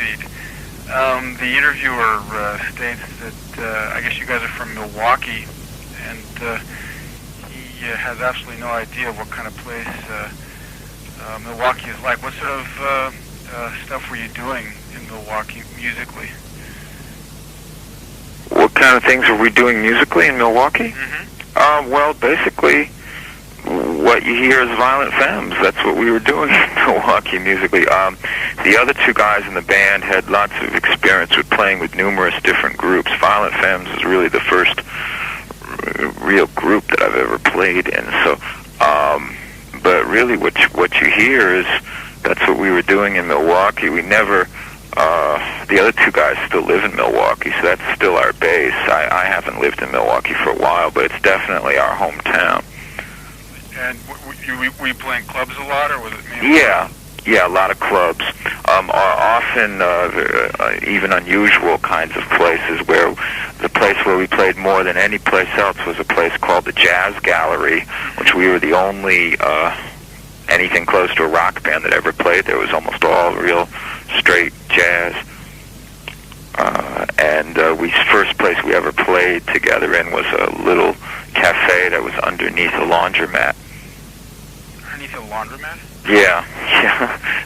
feed. The interviewer states that I guess you guys are from Milwaukee, and he has absolutely no idea what kind of place Milwaukee is like. What sort of stuff were you doing in Milwaukee musically? What kind of things were we doing musically in Milwaukee? Mm-hmm. Well, basically, what you hear is Violent Femmes. That's what we were doing in Milwaukee musically. The other two guys in the band had lots of experience with playing with numerous different groups. Violent Femmes is really the first real group that I've ever played in. So, but really, what you hear is that's what we were doing in Milwaukee. We never. The other two guys still live in Milwaukee, so that's still our base. I haven't lived in Milwaukee for a while, but it's definitely our hometown. And were you playing clubs a lot, or was it mainly? Yeah, a lot of clubs. Often even unusual kinds of places. Where the place where we played more than any place else was a place called the Jazz Gallery, which we were the only anything close to a rock band that ever played there. It was almost all real straight jazz. And the first place we ever played together in was a little cafe that was underneath a laundromat. Underneath a laundromat? Yeah.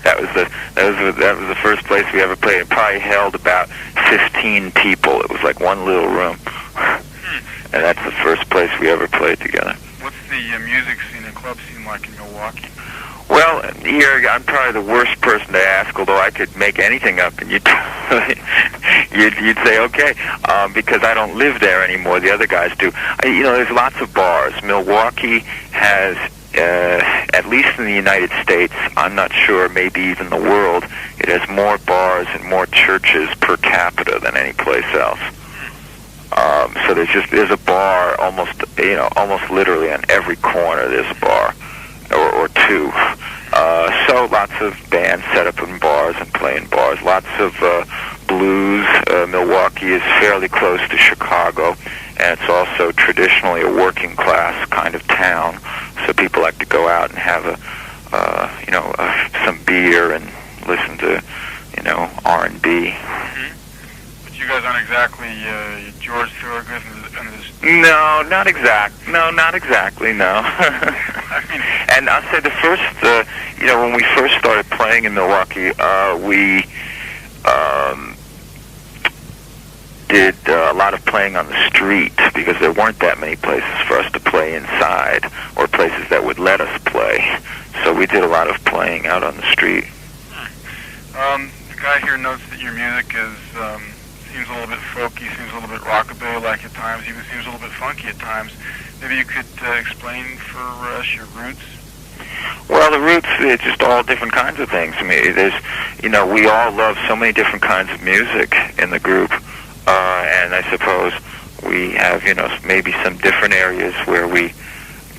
That was the first place we ever played. It probably held about 15 people. It was like one little room. And that's the first place we ever played together. What's the music scene and club scene like in Milwaukee? Well, here I'm probably the worst person to ask, although I could make anything up, and you'd say okay, because I don't live there anymore. The other guys do. There's lots of bars. Milwaukee has, at least in the United States, I'm not sure, maybe even the world, it has more bars and more churches per capita than any place else. So there's a bar almost literally on every corner. There's a bar. Or two. So lots of bands set up in bars and play in bars. Lots of blues. Milwaukee is fairly close to Chicago, and it's also traditionally a working class kind of town. So people like to go out and have some beer and listen to R&B. Mm-hmm. But you guys aren't exactly George Thorogood and his... No, not exactly, no. And I'll say the first, when we first started playing in Milwaukee, we did a lot of playing on the street because there weren't that many places for us to play inside or places that would let us play. So we did a lot of playing out on the street. The guy here notes that your music seems a little bit folky, seems a little bit rockabilly-like at times, even seems a little bit funky at times. Maybe you could explain for us your roots? Well, the roots, it's just all different kinds of things. I mean, we all love so many different kinds of music in the group, and I suppose we have, maybe some different areas where we,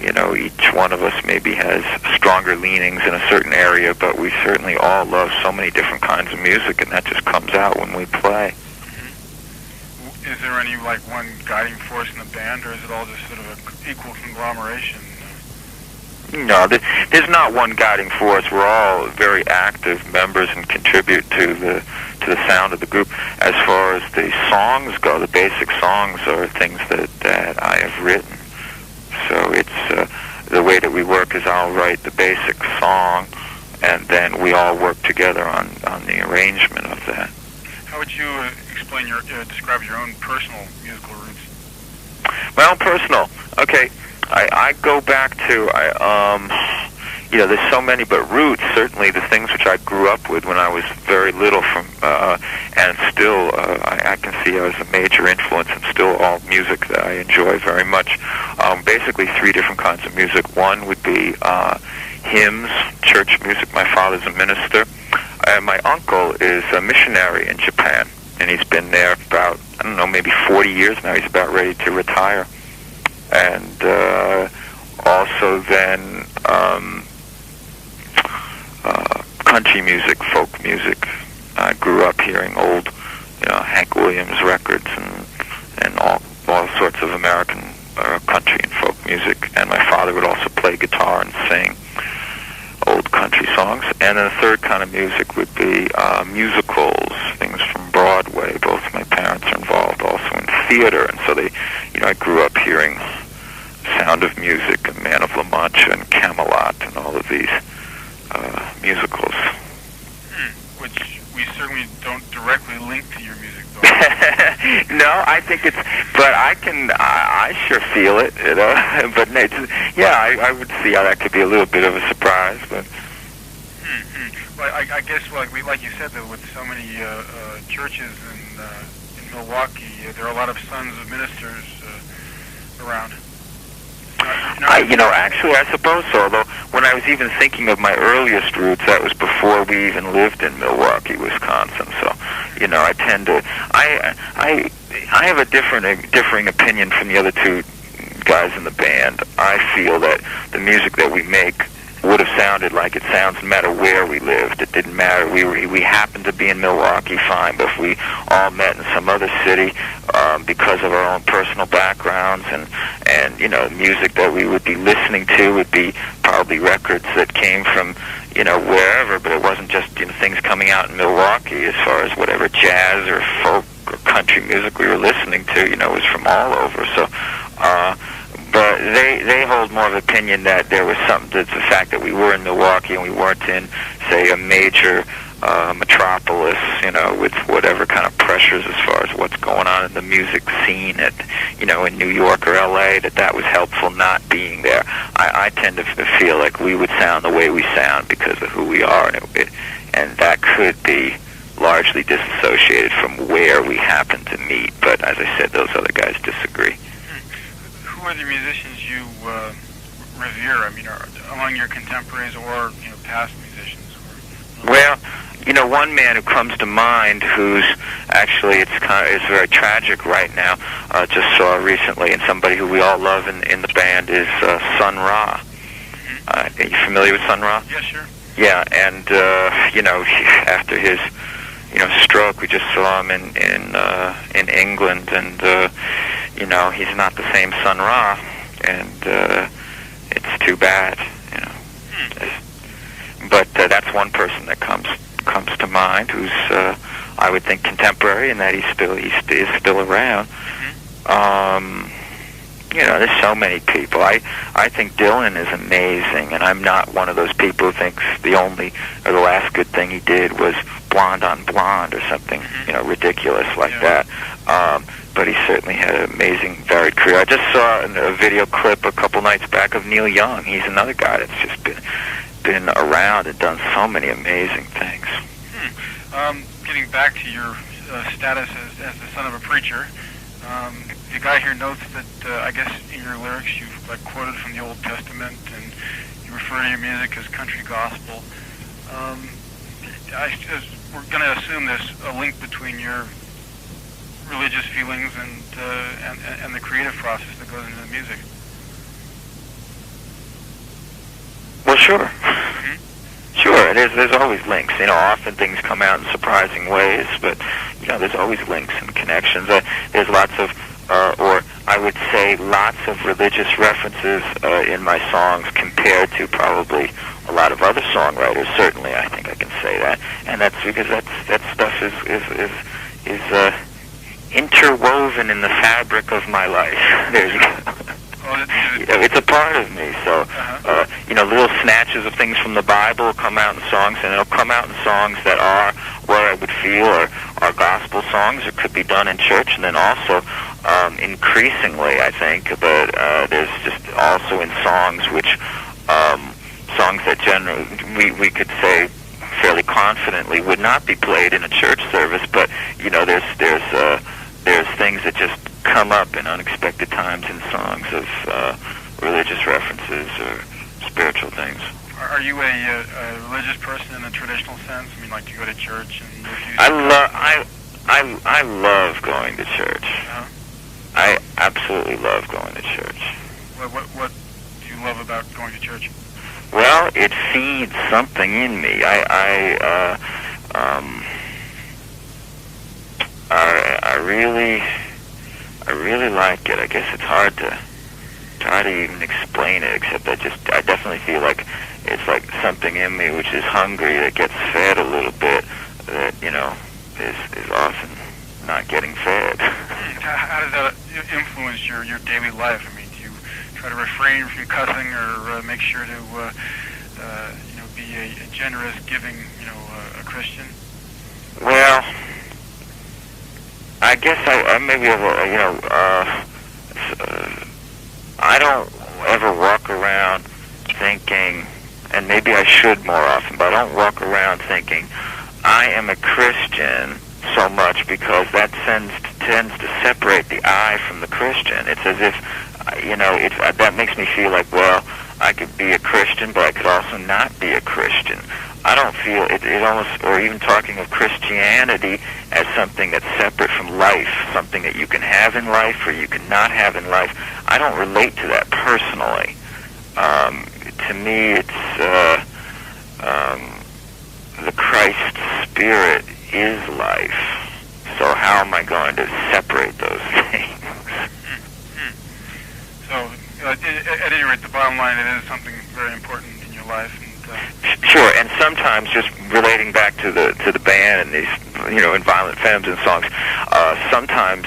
each one of us maybe has stronger leanings in a certain area, but we certainly all love so many different kinds of music, and that just comes out when we play. Mm-hmm. Is there any, one guiding force in the band, or is it all just sort of an equal conglomeration? No, there's not one guiding force. We're all very active members and contribute to the sound of the group. As far as the songs go, the basic songs are things that I have written. So it's the way that we work is I'll write the basic song, and then we all work together on the arrangement of that. How would you describe your own personal musical roots? My own personal, okay. I go back to, there's so many, but roots, certainly the things which I grew up with when I was very little and still I can see as a major influence and still all music that I enjoy very much. Basically three different kinds of music. One would be hymns, church music. My father's a minister. And my uncle is a missionary in Japan, and he's been there about, maybe 40 years now. He's about ready to retire. And also then country music, folk music. I grew up hearing old, Hank Williams records and all sorts of American country and folk music. And my father would also play guitar and sing old country songs. And then the third kind of music would be musicals, Broadway. Both my parents are involved also in theater, and so they, I grew up hearing Sound of Music and Man of La Mancha and Camelot and all of these musicals. Which we certainly don't directly link to your music, though. No, I think it's, but I sure feel it, but I would see how that could be a little bit of a surprise, but. Well, I guess, like you said, that with so many churches in Milwaukee, there are a lot of sons of ministers around. Actually, I suppose so. Although, when I was even thinking of my earliest roots, that was before we even lived in Milwaukee, Wisconsin. So, I tend to, I have a differing opinion from the other two guys in the band. I feel that the music that we make would have sounded like it sounds no matter where we lived. It didn't matter. We happened to be in Milwaukee, fine, but if we all met in some other city because of our own personal backgrounds and music that we would be listening to would be probably records that came from wherever, but it wasn't just things coming out in Milwaukee as far as whatever jazz or folk or country music we were listening to, was from all over. So but they hold more of an opinion that there was something to the fact that we were in Milwaukee and we weren't in, say, a major metropolis, with whatever kind of pressures as far as what's going on in the music scene in New York or L.A., that was helpful not being there. I tend to feel like we would sound the way we sound because of who we are, and that could be largely disassociated from where we happen to meet. But as I said, those other guys disagree. Who are the musicians you revere? I mean, among your contemporaries or past musicians? Well, one man who comes to mind, who's actually it's very tragic right now. Just saw recently, and somebody who we all love in the band is Sun Ra. Are you familiar with Sun Ra? Yeah, sure. Yeah, and after his stroke, we just saw him in England, and he's not the same Sun Ra, and it's too bad, But that's one person that comes to mind, who's I would think contemporary, and that he is still around. There's so many people. I think Dylan is amazing, and I'm not one of those people who thinks the last good thing he did was Blonde on Blonde or something, ridiculous like that. But he certainly had an amazing, varied career. I just saw a video clip a couple nights back of Neil Young. He's another guy that's just been around and done so many amazing things. Getting back to your status as the son of a preacher, the guy here notes that I guess in your lyrics you've quoted from the Old Testament, and you refer to your music as country gospel. We're going to assume there's a link between your religious feelings and the creative process that goes into the music. Well, sure. Sure, there's always links. Often things come out in surprising ways, but there's always links and connections. There's lots of, or I would say, lots of religious references in my songs compared to probably a lot of other songwriters. Certainly, I think I can say that, and that's because that stuff is interwoven in the fabric of my life. There you go. It's a part of me. So, little snatches of things from the Bible come out in songs, and it'll come out in songs that are what I would feel are gospel songs, or could be done in church, and then also, increasingly, I think, but there's just also in songs which, songs that generally we could say fairly confidently would not be played in a church service, but there's things that just come up in unexpected times in songs of religious references or spiritual things. Are you a religious person in a traditional sense? I mean, like, do you go to church and I love going to church. I absolutely love going to church. What do you love about going to church? Well, it feeds something in me. I really like it. I guess it's hard to try to even explain it, except I definitely feel like it's like something in me which is hungry, that gets fed a little bit, that is often not getting fed. How does that influence your daily life? I mean, do you try to refrain from cussing, or make sure to be a generous, giving, a Christian? Well, I guess I maybe have I don't ever walk around thinking, and maybe I should more often, but I don't walk around thinking I am a Christian so much, because that tends to separate the I from the Christian. It's as if, that makes me feel like, well, I could be a Christian, but I could also not be a Christian. I don't feel it almost, or even talking of Christianity as something that's separate from life, something that you can have in life or you can not have in life. I don't relate to that personally. To me, it's the Christ Spirit is life. So how am I going to separate those things? So, at any rate, the bottom line, it is something very important in your life. And, sure, and sometimes just relating back to the band and these, in Violent Femmes and songs, sometimes,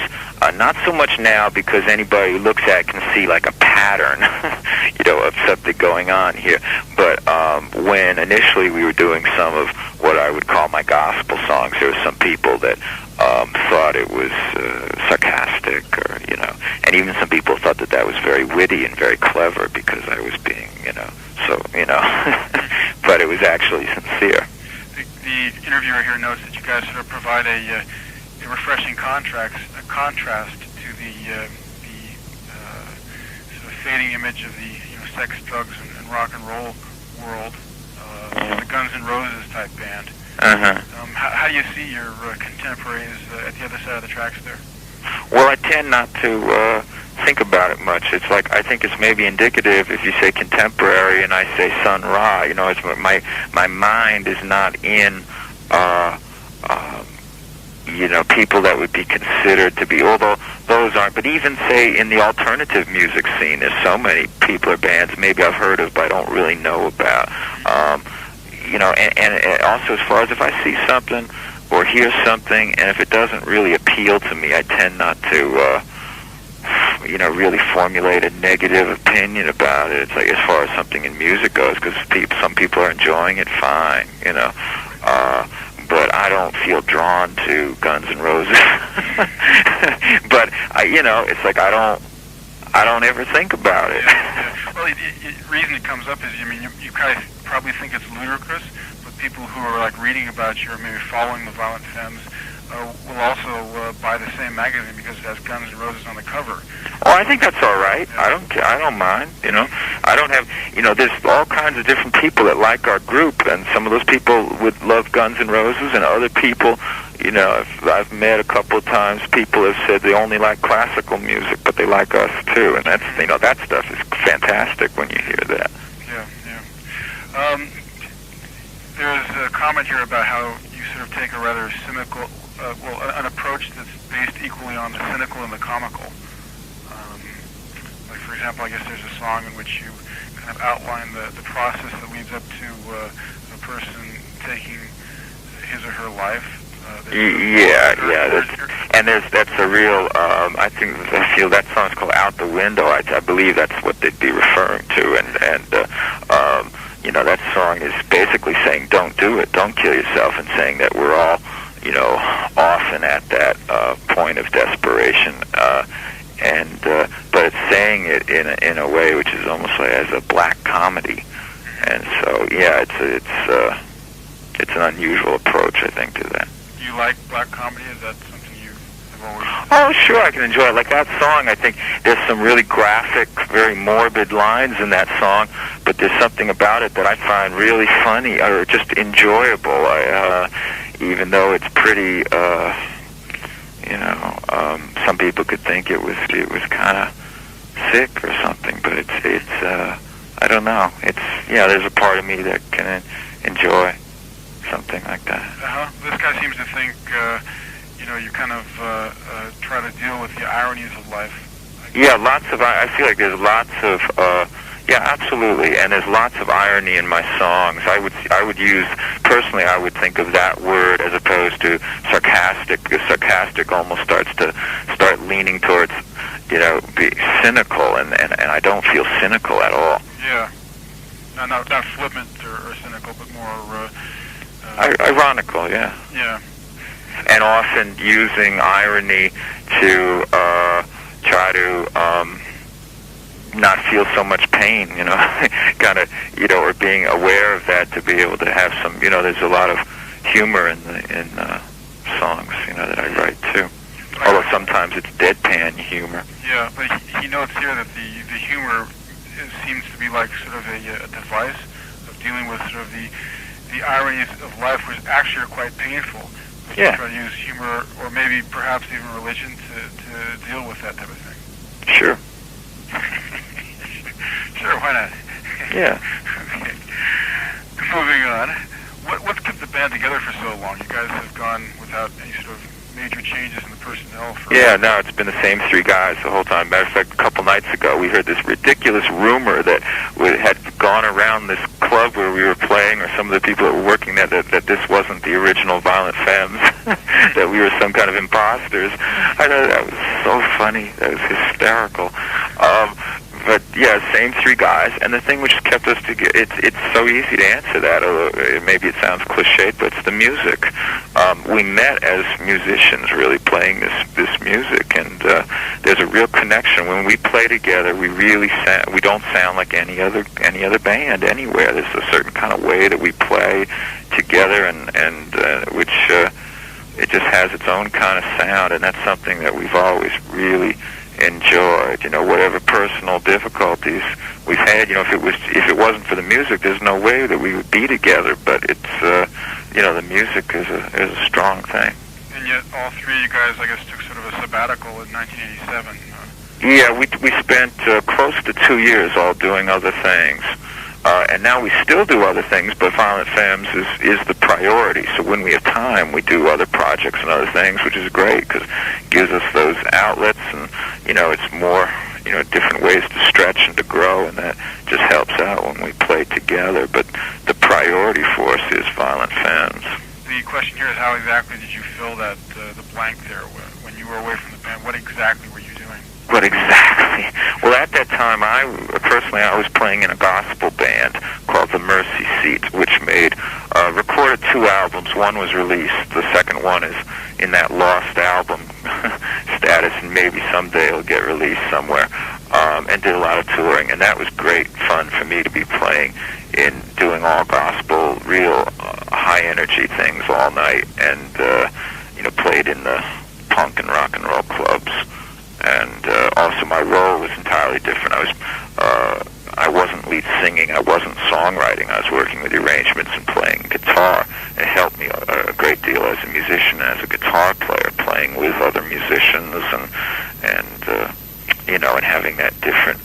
not so much now, because anybody who looks at it can see like a pattern, of something going on here. But when initially we were doing some of what I would call my gospel songs, there were some people that thought it was sarcastic, or and even some people thought that was very witty and very clever, because I was being, but it was actually sincere. The interviewer here notes that you guys sort of provide a refreshing contrast to the sort of fading image of the sex, drugs, and rock and roll world, the Guns N' Roses type band. How do you see your contemporaries at the other side of the tracks there? Well, I tend not to think about it much. It's like, I think it's maybe indicative if you say contemporary and I say Sun Ra. It's my mind is not in people that would be considered to be, although those aren't, but even say in the alternative music scene, there's so many people or bands maybe I've heard of but I don't really know about. And also, as far as if I see something or hear something, and if it doesn't really appeal to me, I tend not to really formulate a negative opinion about it. It's like, as far as something in music goes, because some people are enjoying it, fine, but I don't feel drawn to Guns N' Roses. But it's like I don't ever think about it. Yeah. Well, the reason it comes up is, you guys probably think it's ludicrous, but people who are like reading about you or maybe following the Violent Femmes will also buy the same magazine because it has Guns N' Roses on the cover. Oh, I think that's all right. Yeah. I don't care. I don't mind. I don't have. There's all kinds of different people that like our group, and some of those people would love Guns N' Roses, and other people, I've met a couple of times, people have said they only like classical music, but they like us too, and that's that stuff is fantastic when you hear that. Yeah. There's a comment here about how you sort of take a rather cynical. An approach that's based equally on the cynical and the comical. Like, for example, I guess there's a song in which you kind of outline the process that leads up to a person taking his or her life. That's a real. I feel that song's called "Out the Window." I believe that's what they'd be referring to, and that song is basically saying, "Don't do it, don't kill yourself," and saying that we're all, often at that point of desperation, but it's saying it in a way which is almost like as a black comedy, and so it's an unusual approach, I think, to that. Do you like black comedy? Is that something you have always? Oh, sure, I can enjoy it. Like that song, I think there's some really graphic, very morbid lines in that song, but there's something about it that I find really funny or just enjoyable. Even though it's pretty, some people could think it was kind of sick or something, but it's I don't know. There's a part of me that can enjoy something like that. This guy seems to think, you kind of try to deal with the ironies of life. Yeah, I feel like there's lots of. Yeah, absolutely, and there's lots of irony in my songs. I would use, personally, I would think of that word as opposed to sarcastic sarcastic almost start leaning towards, be cynical, and I don't feel cynical at all. Yeah. Not flippant or cynical, but more ironical, yeah. Yeah. And often using irony to try to not feel so much pain, kind of, or being aware of that, to be able to have some, there's a lot of humor in songs, that I write too. Although sometimes it's deadpan humor. Yeah, but he notes here that the humor seems to be like sort of a device of dealing with sort of the ironies of life, which actually are quite painful. Yeah. Try to use humor, or maybe perhaps even religion, to deal with that type of thing. Sure. Sure, why not? Yeah. Okay. Moving on. What's kept the band together for so long? You guys have gone without any sort of major changes in the personnel for... Yeah, no, it's been the same three guys the whole time. Matter of fact, a couple nights ago, we heard this ridiculous rumor that had gone around this club where we were playing, or some of the people that were working there, that this wasn't the original Violent Femmes, that we were some kind of imposters. I know, that was so funny. That was hysterical. But yeah, same three guys, and the thing which kept us together, it's so easy to answer that, although maybe it sounds cliched, but it's the music. We met as musicians, really playing this music, and there's a real connection. When we play together, we don't sound like any other band anywhere. There's a certain kind of way that we play together, and which it just has its own kind of sound, and that's something that we've always really enjoyed. Whatever personal difficulties we've had, if it wasn't for the music, there's no way that we would be together. But it's the music is a strong thing. And yet, all three of you guys, I guess, took sort of a sabbatical in 1987. Yeah, we spent close to 2 years all doing other things. And now we still do other things, but Violent Femmes is the priority. So when we have time, we do other projects and other things, which is great, because it gives us those outlets, and, it's more, different ways to stretch and to grow, and that just helps out when we play together. But the priority for us is Violent Femmes. The question here is, how exactly did you fill that the blank there when you were away from the band? What exactly were you doing? What exactly? Well, at that time, I was playing in a gospel band called the Mercy Seat, which recorded 2 albums. One was released. The second one is in that lost album status, and maybe someday it'll get released somewhere. And did a lot of touring, and that was great fun for me to be playing in, doing all gospel, real high energy things all night, and played in the punk and rock and roll clubs. And also my role was entirely different. I wasn't lead singing, I wasn't songwriting, I was working with the arrangements and playing guitar. It helped me a great deal as a musician, as a guitar player, playing with other musicians, and having that different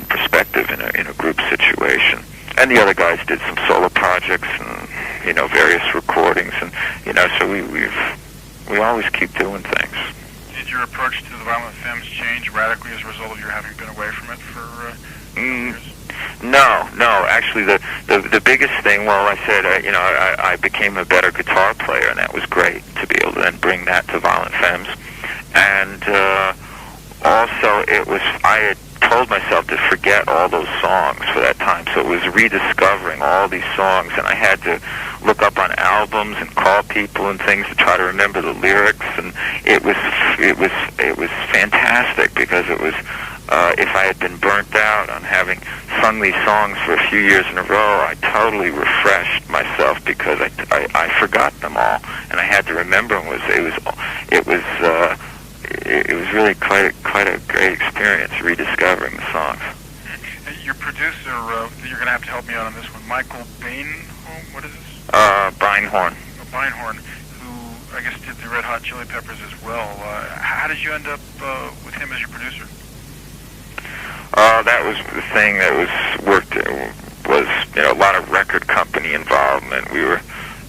perspective in a group situation. And the other guys did some solo projects and, various recordings, and, so we always keep doing things. Did your approach to the Violent Femmes change radically as a result of your having been away from it for years? No. Actually, the biggest thing, well, I said, I became a better guitar player, and that was great to be able to then bring that to Violent Femmes. And also, I had told myself to forget all those songs for that time, so it was rediscovering all these songs, and I had to look up on albums and call people and things to try to remember the lyrics, and it was fantastic, because it was if I had been burnt out on having sung these songs for a few years in a row, I totally refreshed myself, because I forgot them all, and I had to remember them. It was really quite a great experience rediscovering the songs. Your producer, you're going to have to help me out on this one, Michael Bainhorn, what is this? Beinhorn. Beinhorn, who I guess did the Red Hot Chili Peppers as well. How did you end up with him as your producer? That was the thing that was a lot of record company involvement. We were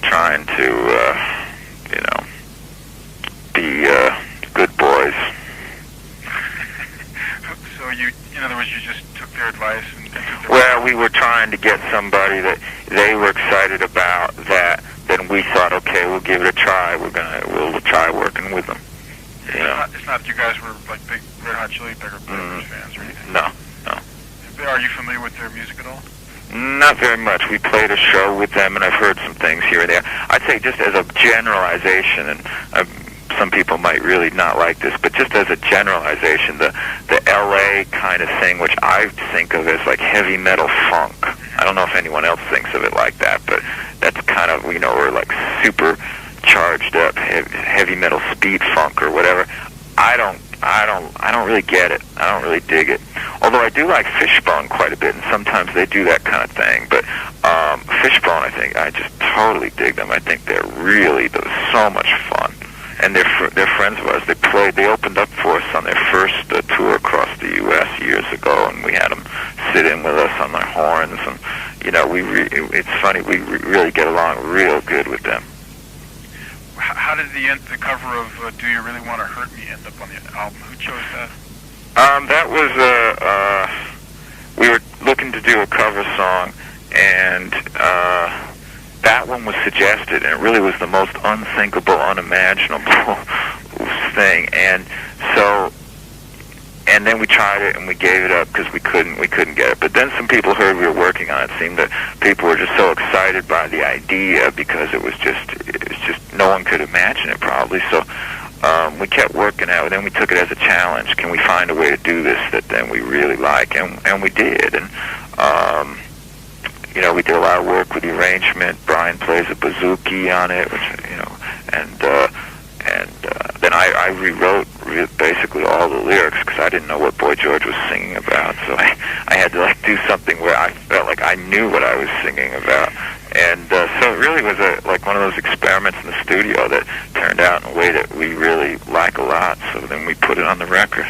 trying to be good boys. So in other words, you just took their advice and took their Well, we were trying to get somebody that they were excited about, that then we thought, okay, we'll give it a try. We'll try working with them. You know? It's not that you guys were like big Red Hot Chili Peppers fans or anything. No. Are you familiar with their music at all? Not very much. We played a show with them, and I've heard some things here and there. I'd say just as a generalization, and some people might really not like this, but just as a generalization, the L.A. kind of thing, which I think of as like heavy metal funk. I don't know if anyone else thinks of it like that, but that's kind of, you know, or like super charged up heavy metal speed funk or whatever. I don't really get it. I don't really dig it. Although I do like Fishbone quite a bit, and sometimes they do that kind of thing. But Fishbone, I just totally dig them. I think they're so much fun, and they're friends of ours. They opened up for us on their first tour across the U.S. years ago, and we had them sit in with us on their horns, and you know, it's funny, we really get along real good with them. How did the cover of "Do You Really Want to Hurt Me" end up on the album? Who chose that? That was we were looking to do a cover song, and that one was suggested, and it really was the most unthinkable, unimaginable thing. And then we tried it, and we gave it up because we couldn't get it. But then some people heard we were working on it. It seemed that people were just so excited by the idea because it was just no one could imagine it probably. So we kept working out. Then we took it as a challenge. Can we find a way to do this that then we really like? And we did. And you know, we did a lot of work with the arrangement. Brian plays a bouzouki on it, which, you know, and then I rewrote basically all the lyrics because I didn't know what Boy George was singing about. So I had to like do something where I felt like I knew what I was singing about. And so it really was like one of those experiments in the studio that turned out in a way that we really like a lot. So then we put it on the record.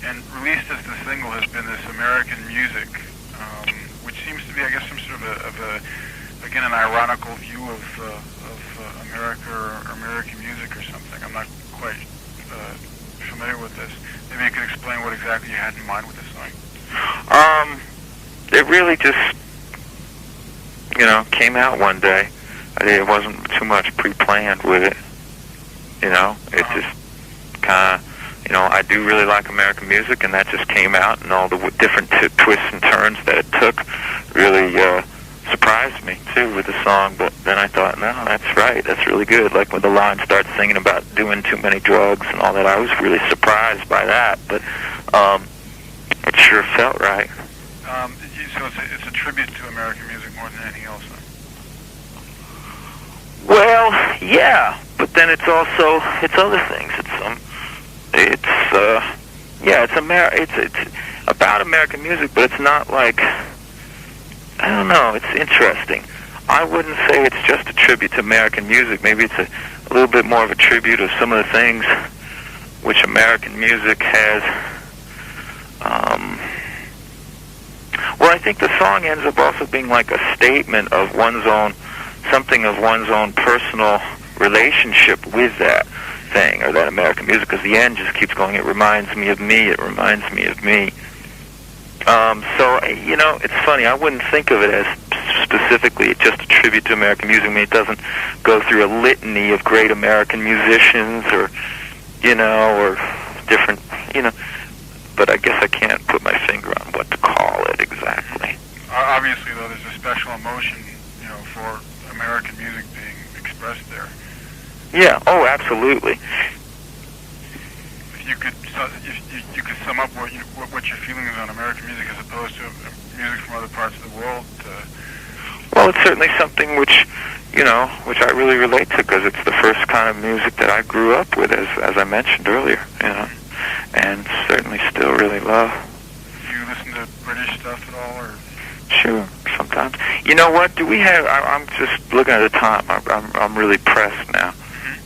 And released as the single has been this American Music, which seems to be, I guess, some sort of again, an ironical view of America or American music or something. I'm not quite familiar with this. Maybe you could explain what exactly you had in mind with this song. It really just, you know, came out one day. It wasn't too much pre-planned with it. You know, it just kind of, you know, I do really like American music, and that just came out, and all the different twists and turns that it took really surprised me too with the song. But then I thought, no, that's right, that's really good. Like when the line starts singing about doing too many drugs and all that, I was really surprised by that. But it sure felt right. So it's a tribute to American music more than anything else, huh? Well, yeah, but then it's also other things. It's about American music, but it's not like, I don't know, it's interesting. I wouldn't say it's just a tribute to American music. Maybe it's a little bit more of a tribute of some of the things which American music has. Well, I think the song ends up also being like a statement of one's own personal relationship with that thing, or that American music, because the end just keeps going, it reminds me of me, it reminds me of me. So, you know, it's funny, I wouldn't think of it as specifically just a tribute to American music. I mean, it doesn't go through a litany of great American musicians or, you know, or different, you know, but I guess I can't put my finger on what to call it exactly. Obviously, though, there's a special emotion, you know, for American music being expressed there. Yeah, oh, absolutely. If you could sum up what your feeling is on American music as opposed to music from other parts of the world. Well, it's certainly something which, you know, which I really relate to, because it's the first kind of music that I grew up with, as I mentioned earlier, you know, and certainly still really love. Do you listen to British stuff at all, or? Sure, sometimes. You know what? Do we have? I'm just looking at the time. I'm really pressed now.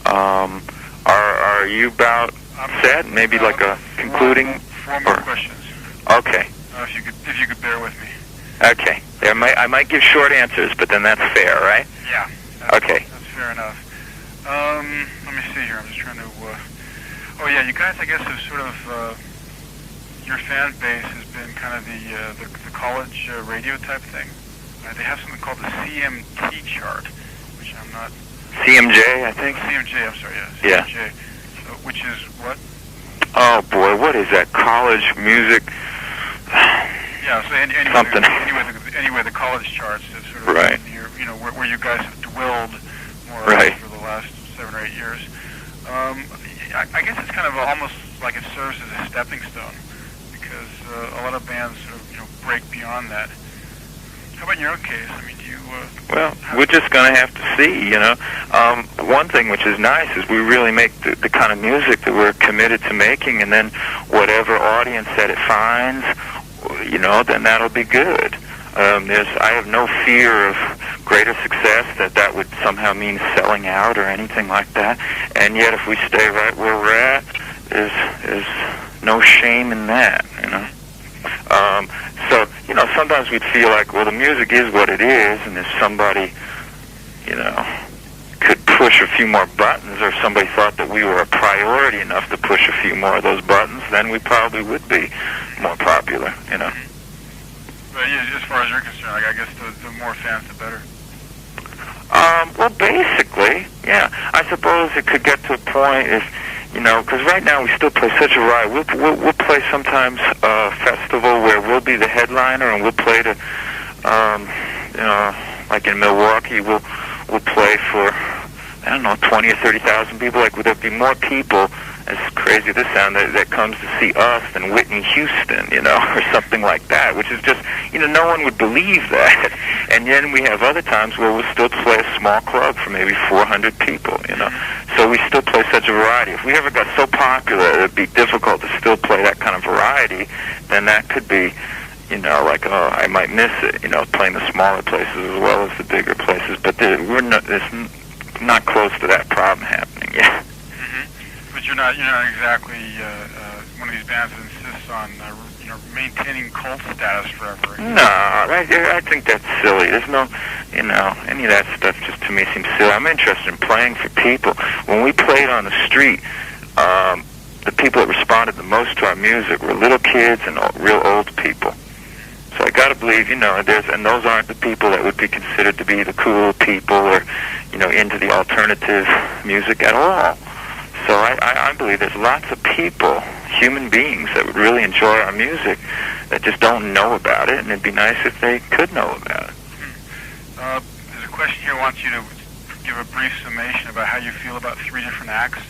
Are you about set? Maybe like a concluding. Four more questions. Okay. If you could bear with me. Okay. I might give short answers, but then that's fair, right? Yeah. Okay. That's fair enough. Let me see here. I'm just trying to. Oh yeah, you guys, I guess, have sort of. Your fan base has been kind of the college radio type thing. They have something called the CMT chart, which I'm not... CMJ, I think. CMJ, I'm sorry, Yeah. CMJ. Which is what? Oh boy, what is that? College music? Yeah, so Something. Anyway, the college charts is sort of right. Where you guys have dwelled more or right. less for the last 7 or 8 years. I guess it's kind of almost like it serves as a stepping stone, because a lot of bands sort of break beyond that. How about in your own case? I mean, do you... well, we're just going to have to see, One thing which is nice is we really make the kind of music that we're committed to making, and then whatever audience that it finds, then that'll be good. I have no fear of greater success that would somehow mean selling out or anything like that. And yet, if we stay right where we're at, there's no shame in that, So, sometimes we'd feel like, well, the music is what it is, and if somebody, could push a few more buttons, or somebody thought that we were a priority enough to push a few more of those buttons, then we probably would be more popular, But yeah, as far as you're concerned, I guess the more fans, the better. Well, basically, yeah. I suppose it could get to a point if, because right now we still play such a variety. We'll play sometimes a festival where we'll be the headliner, and we'll play to, like in Milwaukee, we'll play for, 20 or 30,000 people. Like, would there be more people, as crazy as this sounds, that comes to see us than Whitney Houston, or something like that, which is just, no one would believe that. And then we have other times where we'll still play a small club for maybe 400 people, So we still play such a variety. If we ever got so popular it would be difficult to still play that kind of variety, then that could be, like, oh, I might miss it, playing the smaller places as well as the bigger places. But it's not close to that problem happening yet. But you're not exactly one of these bands that insists on maintaining cult status forever. No, I think that's silly. There's no, any of that stuff just to me seems silly. I'm interested in playing for people. When we played on the street, the people that responded the most to our music were little kids and real old people. So I got to believe, and those aren't the people that would be considered to be the cool people or, into the alternative music at all. So I believe there's lots of people, human beings, that would really enjoy our music that just don't know about it, and it'd be nice if they could know about it. There's a question here. I want you to give a brief summation about how you feel about 3 different acts.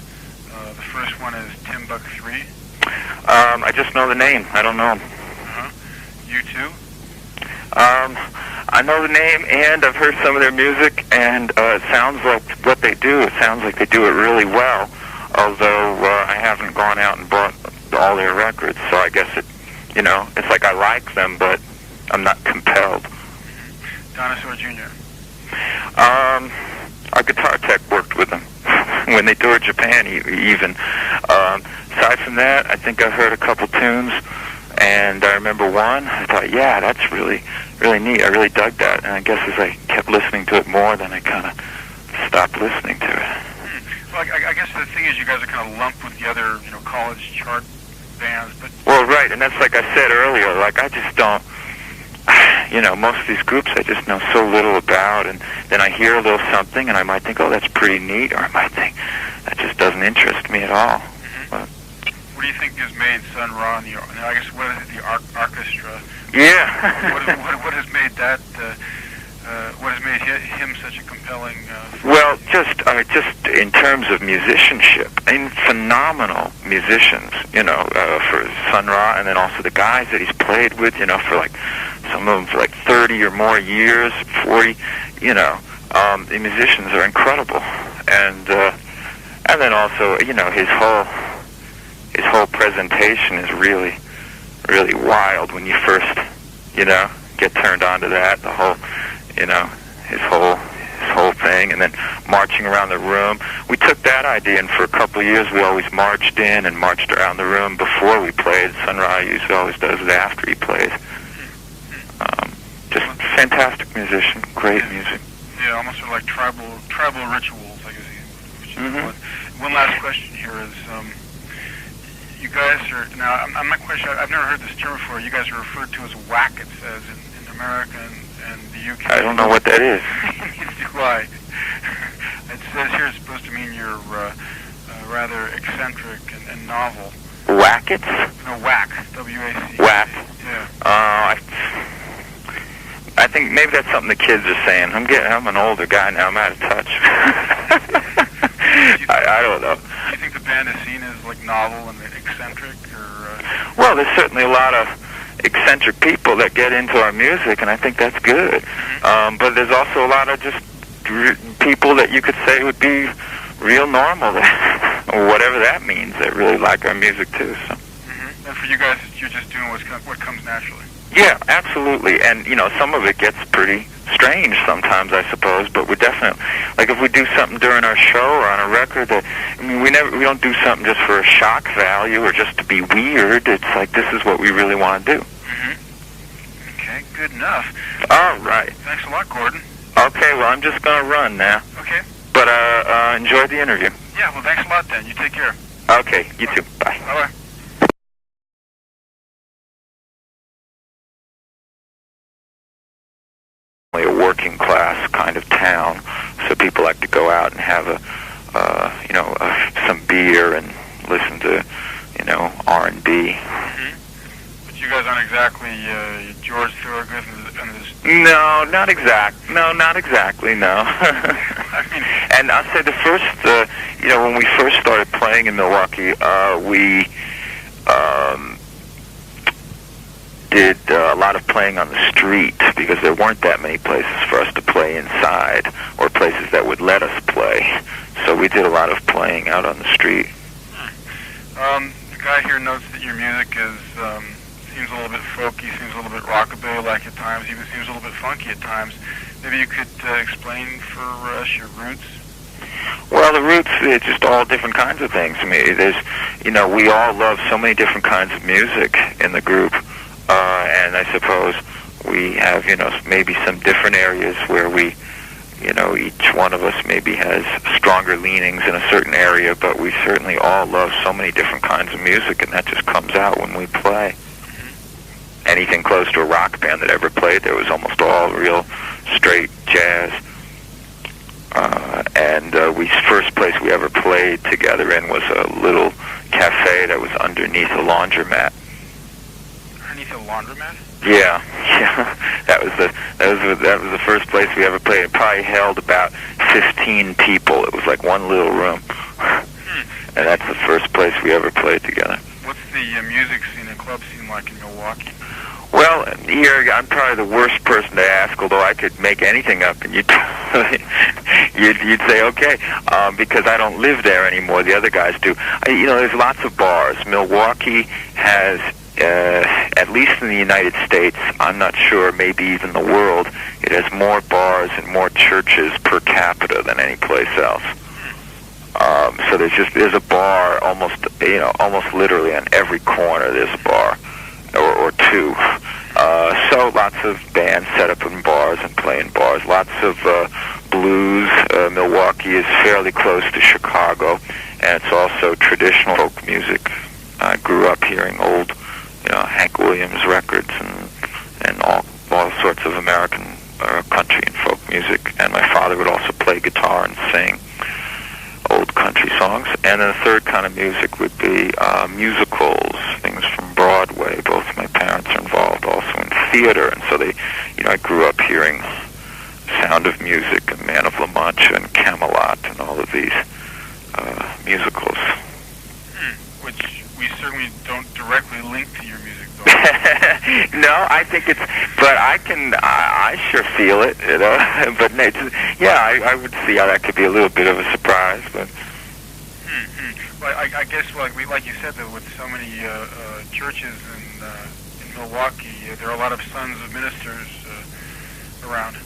The first one is Timbuk 3. I just know the name. I don't know him. You too? I know the name, and I've heard some of their music, and it sounds like what they do. It sounds like they do it really well. Although I haven't gone out and bought all their records, so I guess it's like I like them, but I'm not compelled. Dinosaur Jr. Our guitar tech worked with them when they toured Japan, even. Aside from that, I think I've heard a couple tunes, and I remember one. I thought, yeah, that's really, really neat. I really dug that, and I guess as I kept listening to it more, then I kind of stopped listening to it. Well, I guess the thing is, you guys are kind of lumped with the other, college chart bands, but... Well, right, and that's like I said earlier, like I just don't, most of these groups I just know so little about, and then I hear a little something, and I might think, oh, that's pretty neat, or I might think, that just doesn't interest me at all. But, what do you think has made Sun Ra and I guess what is the orchestra? Yeah. what has made that... what has made him such a compelling... Well, just in terms of musicianship, phenomenal musicians, for Sun Ra, and then also the guys that he's played with, for like, some of them for like 30 or more years, 40, the musicians are incredible. And then also, his whole presentation is really, really wild when you first, get turned on to that, the whole... his whole thing, and then marching around the room. We took that idea, and for a couple of years we always marched in and marched around the room before we played. Sun Ra usually always does it after he plays. Just fantastic musician, great music. Yeah, almost sort of like tribal rituals, I guess. One last question here is, you guys are, now I'm not quite sure, I've never heard this term before. You guys are referred to as whack, it says, in America and the UK. I don't know what that is. Neither do I. says here it's supposed to mean you're rather eccentric and novel. Wackets? No, whack. W-A-C. Whack. Yeah. I think maybe that's something the kids are saying. I'm an older guy now. I'm out of touch. I don't know. Do you think the band is seen as like novel and eccentric, or? Well, there's certainly a lot of eccentric people that get into our music, and I think that's good. Mm-hmm. But there's also a lot of just people that you could say would be real normal, or whatever that means, that really like our music too. So. Mm-hmm. And for you guys, you're just doing what comes naturally. Yeah, absolutely. And some of it gets pretty strange sometimes, I suppose. But we're definitely, like, if we do something during our show or on a record, we don't do something just for a shock value or just to be weird. It's like, this is what we really want to do. Mm-hmm. Okay, good enough. All right. Thanks a lot, Gordon. Okay, well, I'm just gonna run now. Okay. But enjoy the interview. Yeah, well, thanks a lot then. You take care. Okay, you too. Bye. Bye-bye. A working class kind of town, so people like to go out and have some beer and listen to R&B. Mm-hmm. But you guys aren't exactly George Thorogood and his... No, not exactly. No. I mean, and I'll say the first, when we first started playing in Milwaukee, we did a lot of playing on the street because there weren't that many places for us to play inside or places that would let us play. So we did a lot of playing out on the street. The guy here notes that your music seems a little bit folky, seems a little bit rockabilly-like at times, even seems a little bit funky at times. Maybe you could explain for us your roots? Well, the roots, it's just all different kinds of things. I mean, there's, we all love so many different kinds of music in the group. And I suppose we have, maybe some different areas where we, each one of us maybe has stronger leanings in a certain area, but we certainly all love so many different kinds of music, and that just comes out when we play. Mm-hmm. Anything close to a rock band that ever played there was almost all real straight jazz. And the first place we ever played together in was a little cafe that was underneath a laundromat. Underneath a laundromat? Yeah. That was the first place we ever played. It probably held about 15 people. It was like one little room. And that's the first place we ever played together. What's the music scene and club scene like in Milwaukee? Well, here I'm probably the worst person to ask, although I could make anything up, and you'd say okay, because I don't live there anymore. The other guys do. There's lots of bars. Milwaukee has, at least in the United States, I'm not sure, maybe even the world, it has more bars and more churches per capita than any place else. So there's a bar almost literally on every corner. There's a bar or two. So lots of bands set up in bars and play in bars. Lots of blues. Milwaukee is fairly close to Chicago, and it's also traditional folk music. I grew up hearing old, Hank Williams records and all sorts of American country and folk music. And my father would also play guitar and sing old country songs. And then the third kind of music would be musicals, things from Broadway. Both my parents are involved also in theater, and so I grew up hearing Sound of Music and Man of La Mancha and Camelot and all of these musicals. Which we certainly don't directly link to your music, though. No, I think but I sure feel it, but I would see how that could be a little bit of a surprise, but. Well, I guess, like you said, though, with so many churches in Milwaukee, there are a lot of sons of ministers around.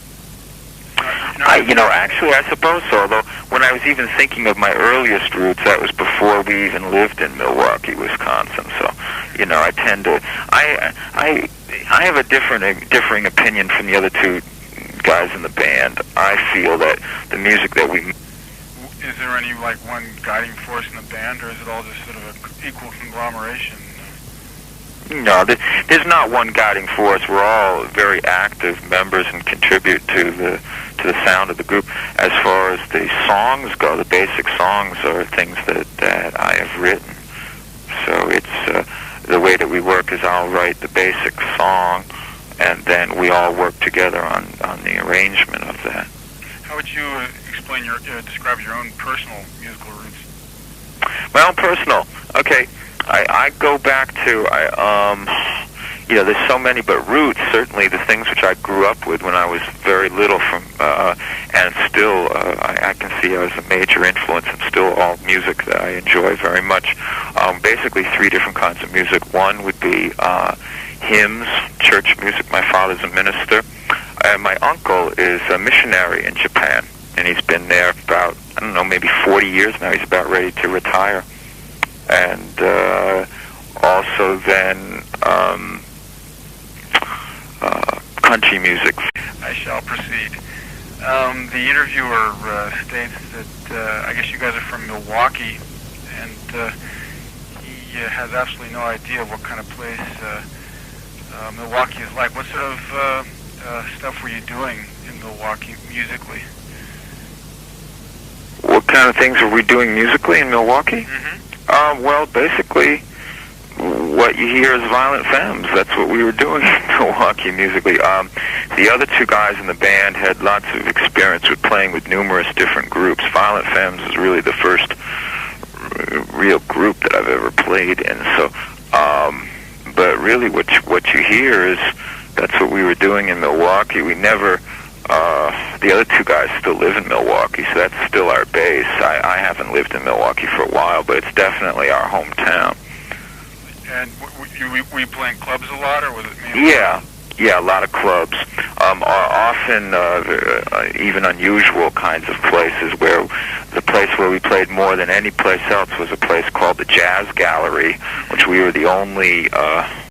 Actually, I suppose so. Although, when I was even thinking of my earliest roots, that was before we even lived in Milwaukee, Wisconsin. So, I tend to, I have a differing opinion from the other two guys in the band. I feel that the music that we. Is there any one guiding force in the band, or is it all just sort of an equal conglomeration? No, there's not one guiding force. We're all very active members and contribute to the sound of the group. As far as the songs go, the basic songs are things that I have written. So it's the way that we work is I'll write the basic song, and then we all work together on the arrangement of that. How would you explain describe your own personal musical roots? My own personal. Okay. I go back to, there's so many, but roots, certainly the things which I grew up with when I was very little and still I can see as a major influence, and still all music that I enjoy very much. Basically 3 different kinds of music. One would be hymns, church music. My father's a minister, and my uncle is a missionary in Japan, and he's been there about, maybe 40 years now. He's about ready to retire. And also then country music. I shall proceed. The interviewer states that I guess you guys are from Milwaukee, and he has absolutely no idea what kind of place Milwaukee is like. What sort of stuff were you doing in Milwaukee musically? What kind of things were we doing musically in Milwaukee? Mm-hmm. Well, basically, what you hear is Violent Femmes. That's what we were doing in Milwaukee musically. The other 2 guys in the band had lots of experience with playing with numerous different groups. Violent Femmes is really the first real group that I've ever played in. So, but really, what you hear is that's what we were doing in Milwaukee. We never. The other 2 guys still live in Milwaukee, so that's still our base. I haven't lived in Milwaukee for a while, but it's definitely our hometown. And were you playing clubs a lot, or was it mainly? Yeah, a lot of clubs. Often even unusual kinds of places, where the place where we played more than any place else was a place called the Jazz Gallery, which we were the only